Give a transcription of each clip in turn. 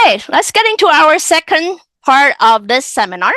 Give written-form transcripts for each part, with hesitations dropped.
Okay, let's get into our second part of this seminar,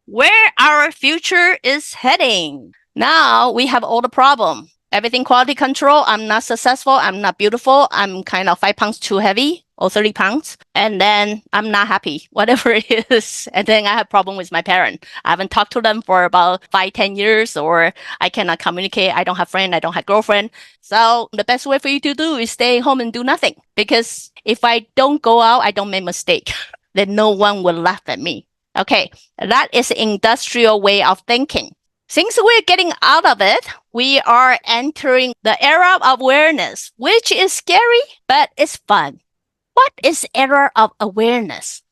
where our future is heading. Now we have all the problem. Everything quality control, I'm not successful, I'm not beautiful, I'm kind of 5 pounds too heavy or 30 pounds. And then I'm not happy, whatever it is. And then I have problem with my parent. I haven't talked to them for about 5-10 years, or I cannot communicate. I don't have friend, I don't have girlfriend. So the best way for you to do is stay home and do nothing. Because if I don't go out, I don't make mistake. Then no one will laugh at me. Okay, that is industrial way of thinking. Since we're getting out of it, we are entering the era of awareness, which is scary, but it's fun. What is era of awareness?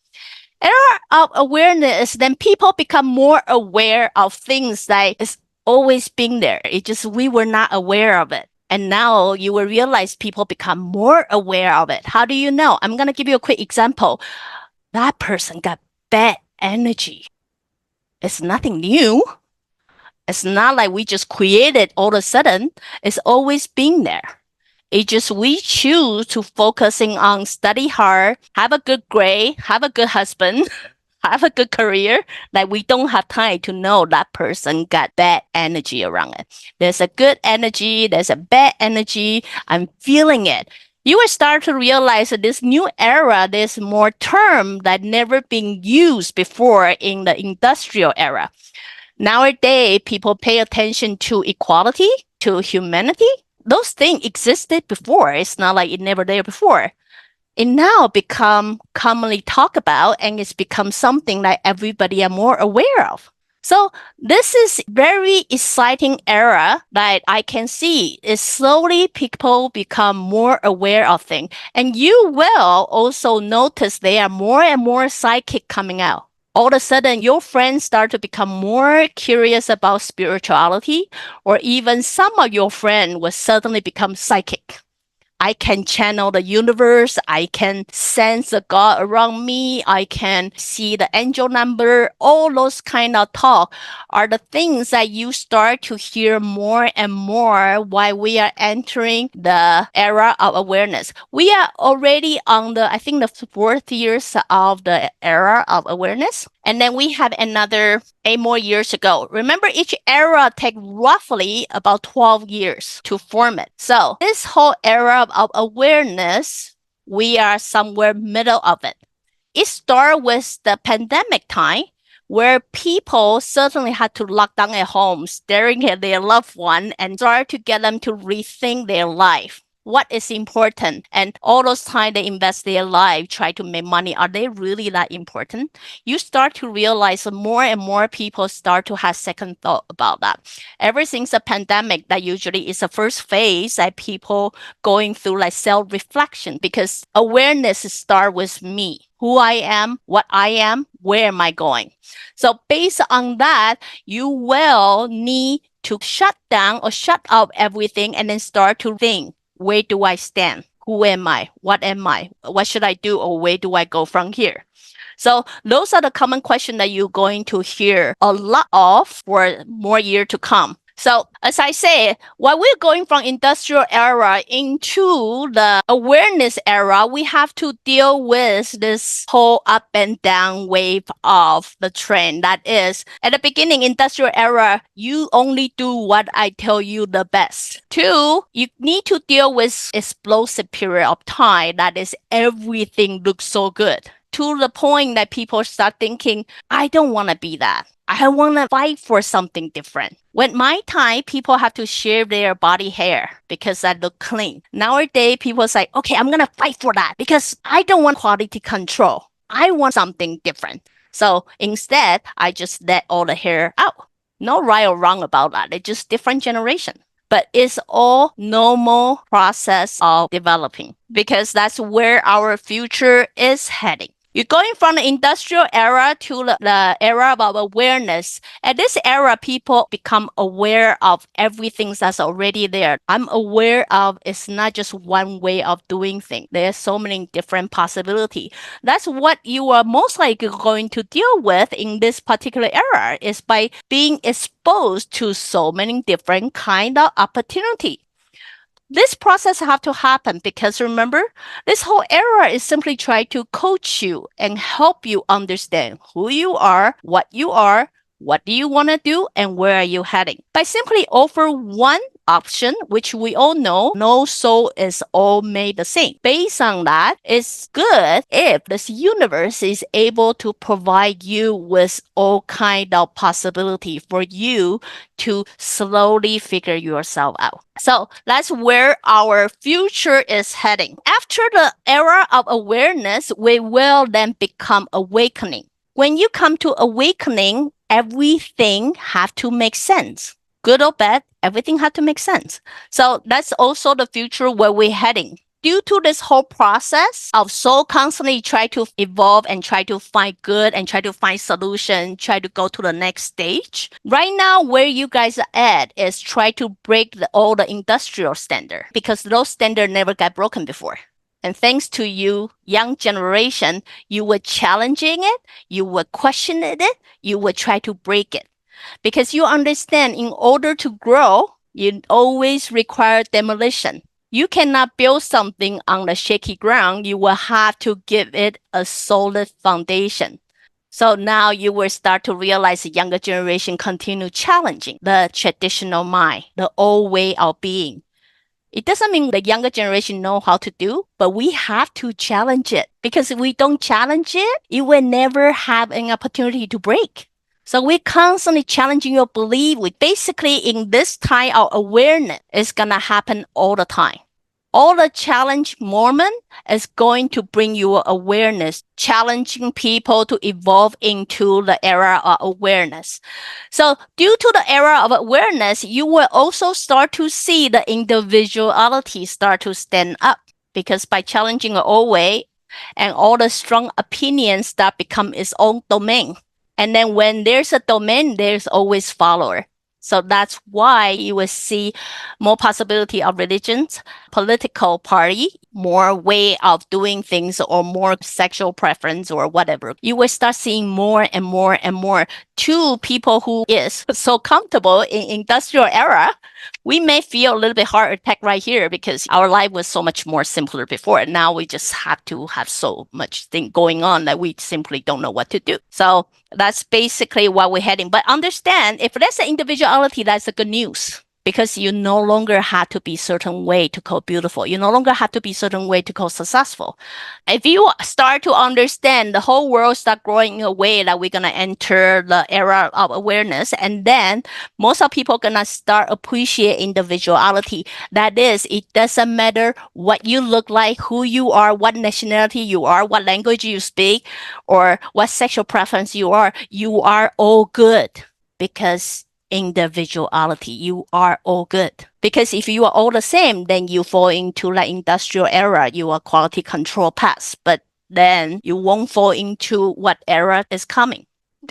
Era of awareness is then people become more aware of things that is always being there. It's just we were not aware of it. And now you will realize people become more aware of it. How do you know? I'm going to give you a quick example. That person got bad energy. It's nothing new. It's not like we just created all of a sudden. It's always been there. It's just we choose to focusing on study hard, have a good grade, have a good husband, have a good career, that we don't have time to know that person got bad energy around it. There's a good energy, there's a bad energy. I'm feeling it. You will start to realize that this new era, there's more term that never been used before in the industrial era. Nowadays, people pay attention to equality, to humanity. Those things existed before. It's not like it never there before. It now become commonly talked about, and it's become something that everybody are more aware of. So this is very exciting era that I can see is slowly people become more aware of things. And you will also notice there are more and more psychic coming out. All of a sudden, your friends start to become more curious about spirituality, or even some of your friends will suddenly become psychic. I can channel the universe. I can sense the God around me. I can see the angel number. All those kind of talk are the things that you start to hear more and more while we are entering the era of awareness. We are already on I think the 4th years of the era of awareness. And then we have another 8 more years to go. Remember, each era takes roughly about 12 years to form it. So this whole era of awareness, we are somewhere middle of it. It started with the pandemic time, where people certainly had to lock down at home, staring at their loved one, and start to get them to rethink their life. What is important? And all those time they invest their life, try to make money. Are they really that important? You start to realize more and more people start to have second thought about that. Ever since the pandemic, that usually is the first phase that people going through like self-reflection, because awareness start with me. Who I am, what I am, where am I going? So based on that, you will need to shut down or shut up everything and then start to think. Where do I stand? Who am I? What am I? What should I do? Or where do I go from here? So those are the common questions that you're going to hear a lot of for more years to come. So as I say, while we're going from industrial era into the awareness era, we have to deal with this whole up and down wave of the trend. That is, at the beginning, industrial era, you only do what I tell you the best. 2, you need to deal with explosive period of time. That is, everything looks so good. To the point that people start thinking, I don't want to be that. I want to fight for something different. When my time, people have to shave their body hair because I look clean. Nowadays, people say, okay, I'm going to fight for that because I don't want quality control. I want something different. So instead, I just let all the hair out. No right or wrong about that. It's just different generation. But it's all normal process of developing, because that's where our future is heading. You're going from the industrial era to the era of awareness. At this era, people become aware of everything that's already there. I'm aware of it's not just one way of doing things. There's so many different possibilities. That's what you are most likely going to deal with in this particular era, is by being exposed to so many different kind of opportunity. this process have to happen because remember, this whole era is simply trying to coach you and help you understand who you are, what do you want to do, and where are you heading. By simply offer one option, which we all know, no soul is all made the same. Based on that, it's good if this universe is able to provide you with all kind of possibility for you to slowly figure yourself out. So that's where our future is heading. After the era of awareness, we will then become awakening. When you come to awakening, everything have to make sense. Good or bad, everything have to make sense. So that's also the future where we're heading. Due to this whole process of soul constantly try to evolve and try to find good and try to find solution, try to go to the next stage. Right now, where you guys are at is try to break all the industrial standard because those standards never got broken before. And thanks to you, young generation, you were challenging it, you were questioning it, you would try to break it. Because you understand in order to grow, you always require demolition. You cannot build something on the shaky ground. You will have to give it a solid foundation. So now you will start to realize the younger generation continue challenging the traditional mind, the old way of being. It doesn't mean the younger generation know how to do, but we have to challenge it. Because if we don't challenge it, it will never have an opportunity to break. So we're constantly challenging your belief. We basically, in this time of awareness, it's going to happen all the time. All the challenge moment is going to bring you awareness, challenging people to evolve into the era of awareness. So due to the era of awareness, you will also start to see the individuality start to stand up. Because by challenging the old way and all the strong opinions that become its own domain. And then when there's a domain, there's always follower. So that's why you will see more possibility of religions, political party, more way of doing things or more sexual preference or whatever. You will start seeing more and more and more to people who is so comfortable in industrial era. We may feel a little bit heart attack right here because our life was so much more simpler before. And now we just have to have so much thing going on that we simply don't know what to do. So that's basically what we're heading. But understand, if that's an individuality, that's a good news. Because you no longer have to be certain way to call beautiful. You no longer have to be certain way to call successful. If you start to understand the whole world start growing in a way that we're going to enter the era of awareness, and then most of people going to start appreciate individuality. That is, it doesn't matter what you look like, who you are, what nationality you are, what language you speak, or what sexual preference you are all good. Because individuality, you are all good. Because if you are all the same, then you fall into the industrial era, you are quality control path, but then you won't fall into what era is coming.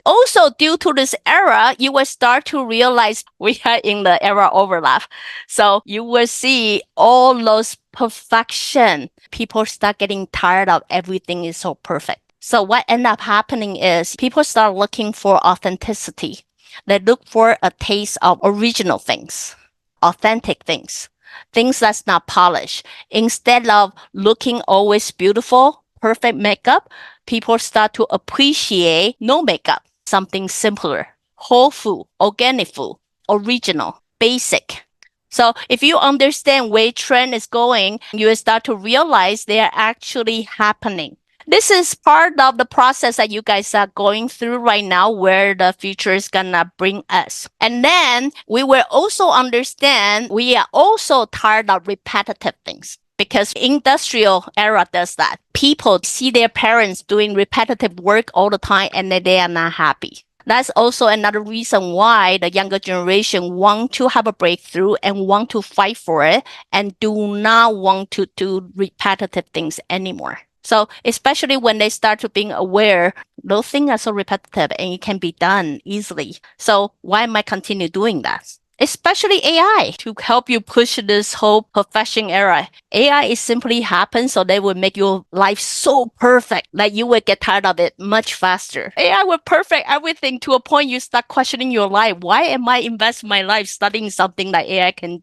Also, due to this era, you will start to realize we are in the era overlap. So you will see all those perfection. People start getting tired of everything is so perfect. So what end up happening is people start looking for authenticity. They look for a taste of original things, authentic things, things that's not polished. Instead of looking always beautiful, perfect makeup, people start to appreciate no makeup, something simpler, whole food, organic food, original, basic. So if you understand where trend is going, you will start to realize they are actually happening. This is part of the process that you guys are going through right now where the future is gonna bring us. And then we will also understand we are also tired of repetitive things because industrial era does that. People see their parents doing repetitive work all the time and they are not happy. That's also another reason why the younger generation want to have a breakthrough and want to fight for it and do not want to do repetitive things anymore. So especially when they start to being aware, those things are so repetitive and it can be done easily. So why am I continue doing that? Especially AI to help you push this whole profession era. AI is simply happen so they will make your life so perfect that you will get tired of it much faster. AI will perfect everything to a point you start questioning your life. Why am I invest my life studying something that AI can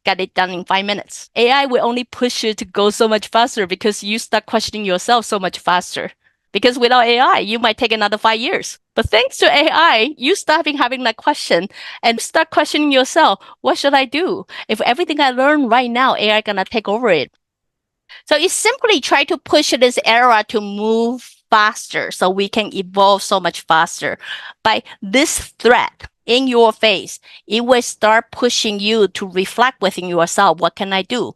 get it done in 5 minutes. AI will only push you to go so much faster because you start questioning yourself so much faster. Because without AI, you might take another 5 years. But thanks to AI, you start having that question and start questioning yourself, what should I do? If everything I learn right now, AI gonna take over it. So it simply try to push this era to move faster so we can evolve so much faster. By this threat in your face, it will start pushing you to reflect within yourself, what can I do?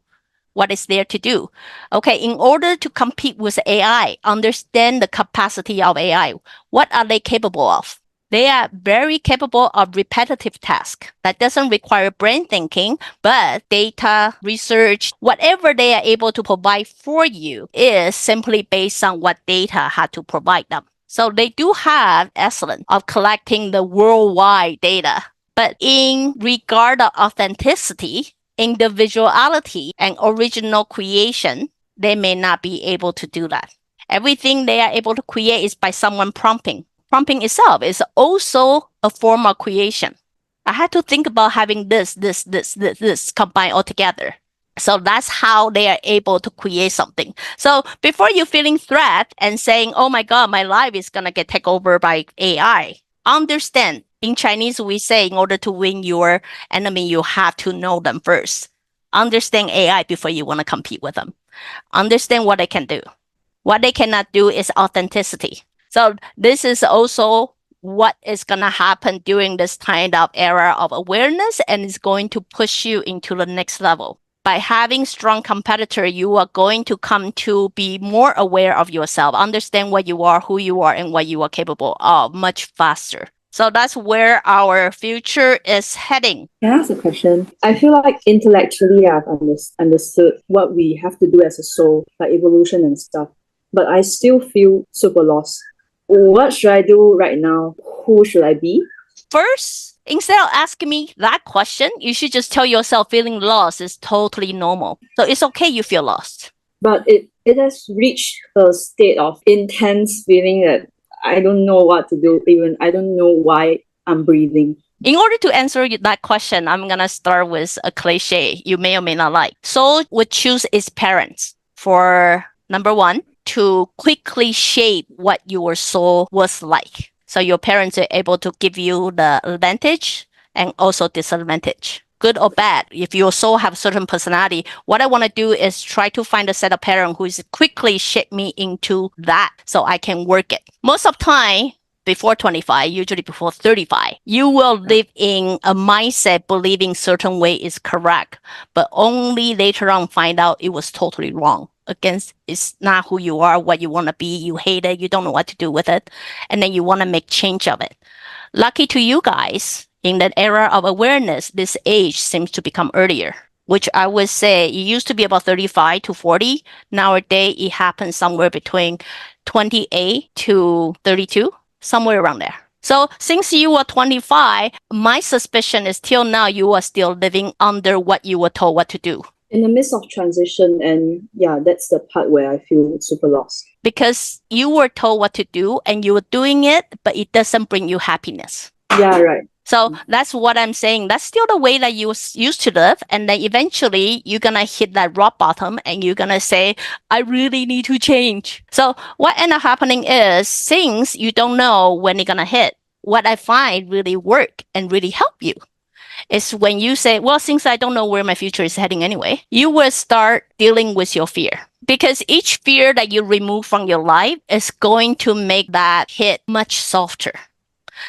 What is there to do? Okay, in order to compete with AI, understand the capacity of AI. What are they capable of? They are very capable of repetitive tasks that doesn't require brain thinking, but data, research, whatever they are able to provide for you is simply based on what data had to provide them. So they do have excellence of collecting the worldwide data. But in regard of authenticity, individuality, and original creation, they may not be able to do that. Everything they are able to create is by someone prompting. Prompting itself is also a form of creation. I had to think about having this combined all together. So that's how they are able to create something. So before you feeling threat and saying, oh my God, my life is going to get taken over by AI, understand. In Chinese, we say in order to win your enemy, you have to know them first. Understand AI before you want to compete with them. Understand what they can do. What they cannot do is authenticity. So this is also what is going to happen during this kind of era of awareness, and it's going to push you into the next level. By having strong competitor, you are going to come to be more aware of yourself, understand what you are, who you are, and what you are capable of much faster. So that's where our future is heading. Can I ask a question? I feel like intellectually I've understood what we have to do as a soul, like evolution and stuff, but I still feel super lost. What should I do right now? Who should I be? First, instead of asking me that question, you should just tell yourself feeling lost is totally normal. So it's okay you feel lost. But it has reached a state of intense feeling that I don't know what to do. Even I don't know why I'm breathing. In order to answer that question, I'm going to start with a cliche you may or may not like. Soul would choose its parents for, number one, to quickly shape what your soul was like. So your parents are able to give you the advantage and also disadvantage. Good or bad, if your soul have certain personality, what I want to do is try to find a set of parents who is quickly shape me into that so I can work it. Most of the time, before 25, usually before 35, you will live in a mindset believing certain way is correct, but only later on find out it was totally wrong. Against, it's not who you are, what you want to be, you hate it, you don't know what to do with it, and then you want to make change of it. Lucky to you guys, in that era of awareness, this age seems to become earlier, which I would say it used to be about 35 to 40. Nowadays, it happens somewhere between 28 to 32, somewhere around there. So since you were 25, my suspicion is till now you are still living under what you were told what to do. In the midst of transition, and yeah, that's the part where I feel super lost. Because you were told what to do and you were doing it, but it doesn't bring you happiness. Yeah, right. So that's what I'm saying. That's still the way that you used to live. And then eventually you're going to hit that rock bottom and you're going to say, I really need to change. So what ended up happening is things you don't know when they're going to hit. What I find really work and really help you is when you say, well, since I don't know where my future is heading anyway, you will start dealing with your fear. Because each fear that you remove from your life is going to make that hit much softer.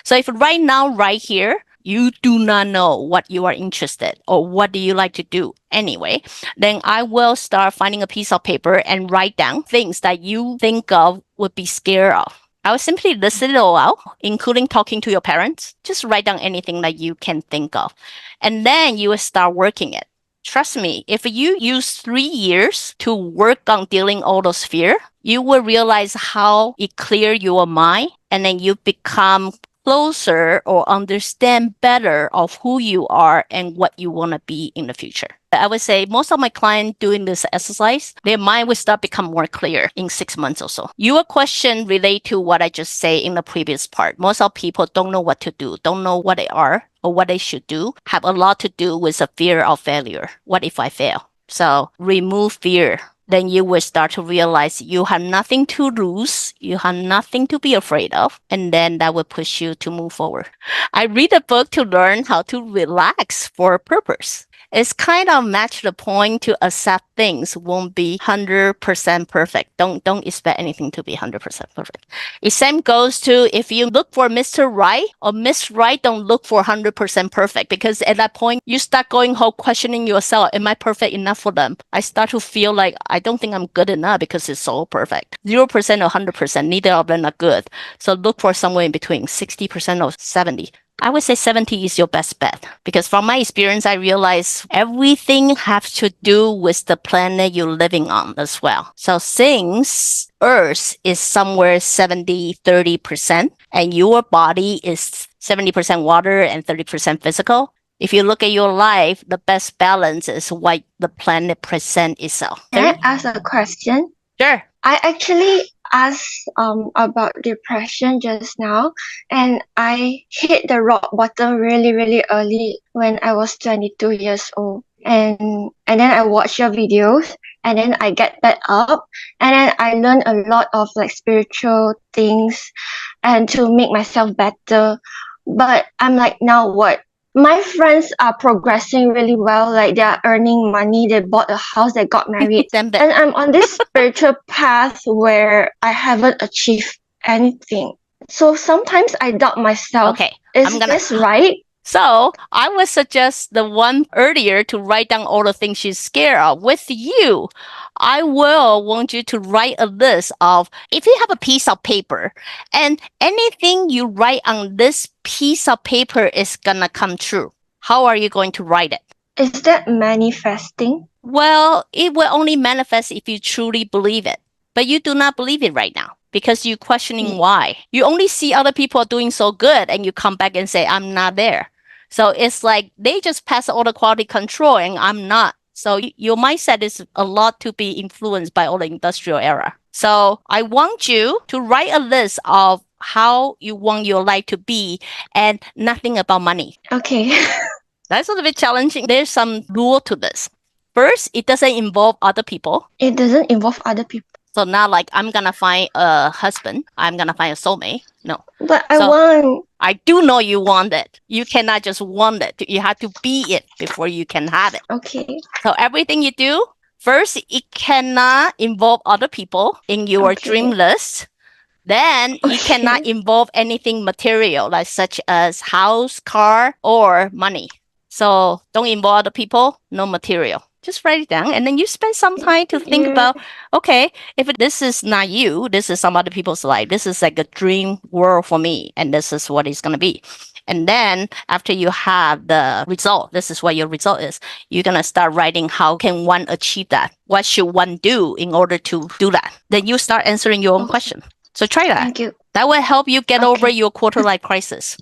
So if right now, right here, you do not know what you are interested or what do you like to do anyway, then I will start finding a piece of paper and write down things that you think of would be scared of. I will simply list it all out, including talking to your parents. Just write down anything that you can think of. And then you will start working it. Trust me, if you use 3 years to work on dealing all those fear, you will realize how it clear your mind and then you become closer or understand better of who you are and what you want to be in the future. I would say most of my clients doing this exercise, their mind will start become more clear in 6 months or so. Your question relate to what I just say in the previous part. Most of people don't know what to do, don't know what they are, or what they should do have a lot to do with the fear of failure. What if I fail? So remove fear. Then you will start to realize you have nothing to lose. You have nothing to be afraid of. And then that will push you to move forward. I read a book to learn how to relax for a purpose. It's kind of match the point to accept things won't be 100% perfect. Don't expect anything to be 100% perfect. The same goes to if you look for Mr. Right or Miss Right, don't look for 100% perfect, because at that point you start going home questioning yourself. Am I perfect enough for them? I start to feel like I don't think I'm good enough because it's so perfect. 0% or 100%, neither of them are good. So look for somewhere in between, 60% or 70%. I would say 70 is your best bet, because from my experience, I realize everything has to do with the planet you're living on as well. So since Earth is somewhere 70-30%, and your body is 70% water and 30% physical, if you look at your life, the best balance is what the planet presents itself. Can I ask a question? Sure. I actually asked about depression just now, and I hit the rock bottom really, really early when I was 22 years old. And then I watched your videos, and then I get back up, and then I learned a lot of like spiritual things and to make myself better. But I'm like, now what? My friends are progressing really well. Like they are earning money. They bought a house. They got married. And I'm on this spiritual path where I haven't achieved anything. So sometimes I doubt myself. Okay. Is this right? So I would suggest the one earlier to write down all the things she's scared of. With you, I will want you to write a list of, if you have a piece of paper and anything you write on this piece of paper is gonna come true. How are you going to write it? Is that manifesting? Well, it will only manifest if you truly believe it. But you do not believe it right now, because you're questioning why. You only see other people doing so good and you come back and say, I'm not there. So it's like they just pass all the quality control and I'm not. So your mindset is a lot to be influenced by all the industrial era. So I want you to write a list of how you want your life to be and nothing about money. Okay. That's a little bit challenging. There's some rule to this. First, it doesn't involve other people. It doesn't involve other people. So not like I'm going to find a husband. I'm going to find a soulmate. No. But I want. I do know you want it. You cannot just want it. You have to be it before you can have it. Okay. So everything you do, first, it cannot involve other people in your dream list. Then it cannot involve anything material, like such as house, car, or money. So don't involve other people, no material. Just write it down, and then you spend some time to think about, okay, if this is not you, this is some other people's life. This is like a dream world for me, and this is what it's going to be. And then after you have the result, this is what your result is. You're going to start writing, how can one achieve that? What should one do in order to do that? Then you start answering your own question. So try that. Thank you. That will help you get over your quarter-life crisis.